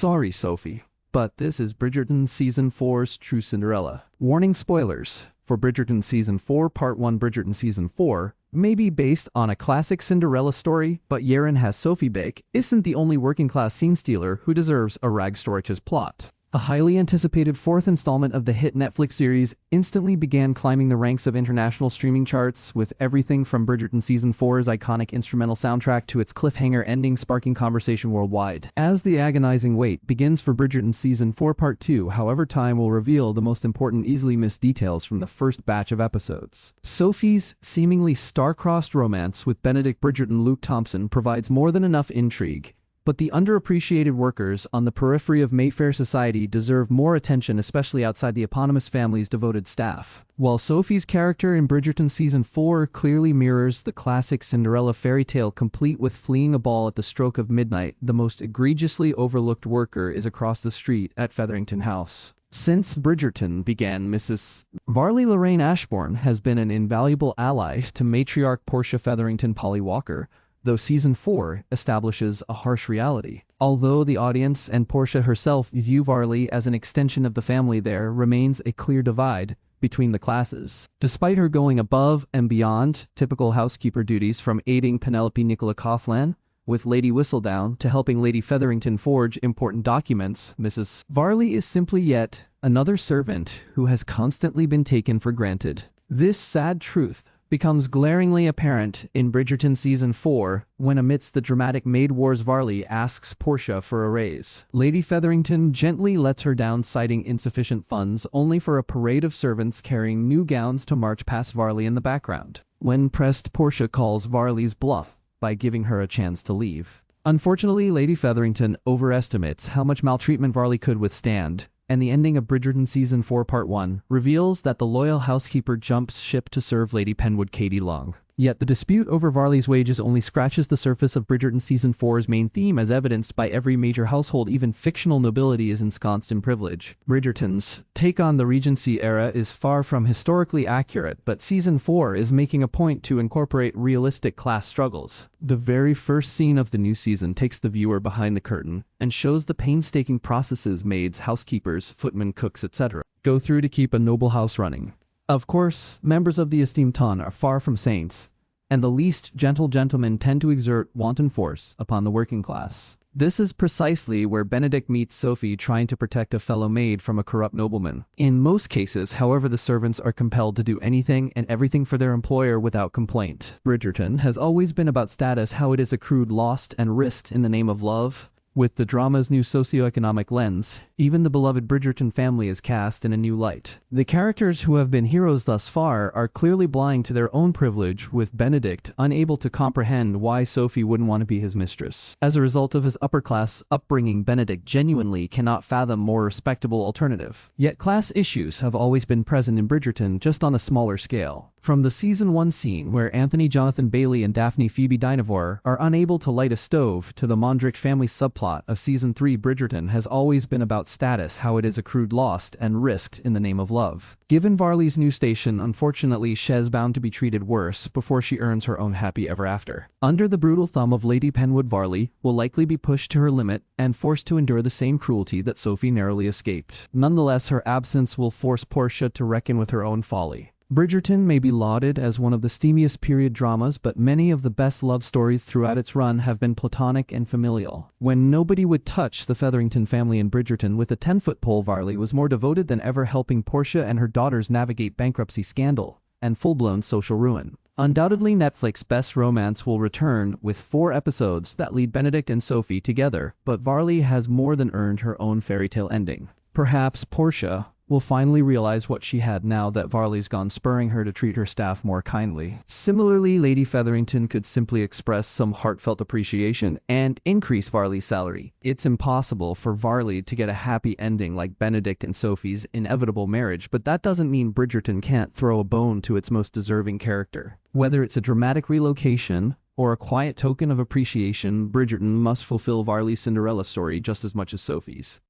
Sorry, Sophie, but this is Bridgerton Season 4's True Cinderella. Warning spoilers for Bridgerton Season 4 Part 1. Bridgerton Season 4 may be based on a classic Cinderella story, but Yaron has Sophie Bake isn't the only working-class scene stealer who deserves a rag storage's plot. A highly anticipated fourth installment of the hit Netflix series instantly began climbing the ranks of international streaming charts, with everything from Bridgerton Season 4's iconic instrumental soundtrack to its cliffhanger ending sparking conversation worldwide. As the agonizing wait begins for Bridgerton Season 4 Part 2, however, time will reveal the most important easily missed details from the first batch of episodes. Sophie's seemingly star-crossed romance with Benedict Bridgerton Luke Thompson provides more than enough intrigue, but the underappreciated workers on the periphery of Mayfair society deserve more attention, especially outside the eponymous family's devoted staff. While Sophie's character in Bridgerton Season 4 clearly mirrors the classic Cinderella fairy tale complete with fleeing a ball at the stroke of midnight, the most egregiously overlooked worker is across the street at Featherington House. Since Bridgerton began, Mrs. Varley Lorraine Ashbourne has been an invaluable ally to matriarch Portia Featherington Polly Walker, though Season 4 establishes a harsh reality. Although the audience and Portia herself view Varley as an extension of the family, there remains a clear divide between the classes. Despite her going above and beyond typical housekeeper duties, from aiding Penelope Nicola Coughlan with Lady Whistledown to helping Lady Featherington forge important documents, Mrs. Varley is simply yet another servant who has constantly been taken for granted. This sad truth becomes glaringly apparent in Bridgerton Season 4 when, amidst the dramatic maid wars, Varley asks Portia for a raise. Lady Featherington gently lets her down, citing insufficient funds, only for a parade of servants carrying new gowns to march past Varley in the background. When pressed, Portia calls Varley's bluff by giving her a chance to leave. Unfortunately, Lady Featherington overestimates how much maltreatment Varley could withstand, and the ending of Bridgerton Season 4 Part 1 reveals that the loyal housekeeper jumps ship to serve Lady Penwood Katie Long. Yet the dispute over Varley's wages only scratches the surface of Bridgerton Season 4's main theme, as evidenced by every major household. Even fictional nobility is ensconced in privilege. Bridgerton's take on the Regency era is far from historically accurate, but Season 4 is making a point to incorporate realistic class struggles. The very first scene of the new season takes the viewer behind the curtain and shows the painstaking processes maids, housekeepers, footmen, cooks, etc. go through to keep a noble house running. Of course, members of the esteemed ton are far from saints, and the least gentle gentlemen tend to exert wanton force upon the working class. This is precisely where Benedict meets Sophie, trying to protect a fellow maid from a corrupt nobleman. In most cases, however, the servants are compelled to do anything and everything for their employer without complaint. Bridgerton has always been about status, how it is accrued, lost, and risked in the name of love. With the drama's new socioeconomic lens, even the beloved Bridgerton family is cast in a new light. The characters who have been heroes thus far are clearly blind to their own privilege, with Benedict unable to comprehend why Sophie wouldn't want to be his mistress. As a result of his upper-class upbringing, Benedict genuinely cannot fathom more respectable alternative. Yet class issues have always been present in Bridgerton, just on a smaller scale. From the Season 1 scene where Anthony Jonathan Bailey and Daphne Phoebe Dynevor are unable to light a stove, to the Mondrick family subplot of Season 3, Bridgerton has always been about status, how it is accrued, lost, and risked in the name of love. Given Varley's new station, unfortunately, she's bound to be treated worse before she earns her own happy ever after. Under the brutal thumb of Lady Penwood, Varley will likely be pushed to her limit and forced to endure the same cruelty that Sophie narrowly escaped. Nonetheless, her absence will force Portia to reckon with her own folly. Bridgerton may be lauded as one of the steamiest period dramas, but many of the best love stories throughout its run have been platonic and familial. When nobody would touch the Featherington family in Bridgerton with a 10-foot pole, Varley was more devoted than ever, helping Portia and her daughters navigate bankruptcy, scandal, and full-blown social ruin. Undoubtedly, Netflix's best romance will return with 4 episodes that lead Benedict and Sophie together, but Varley has more than earned her own fairy tale ending. Perhaps Portia will finally realize what she had now that Varley's gone, spurring her to treat her staff more kindly. Similarly, Lady Featherington could simply express some heartfelt appreciation and increase Varley's salary. It's impossible for Varley to get a happy ending like Benedict and Sophie's inevitable marriage, but that doesn't mean Bridgerton can't throw a bone to its most deserving character. Whether it's a dramatic relocation or a quiet token of appreciation, Bridgerton must fulfill Varley's Cinderella story just as much as Sophie's.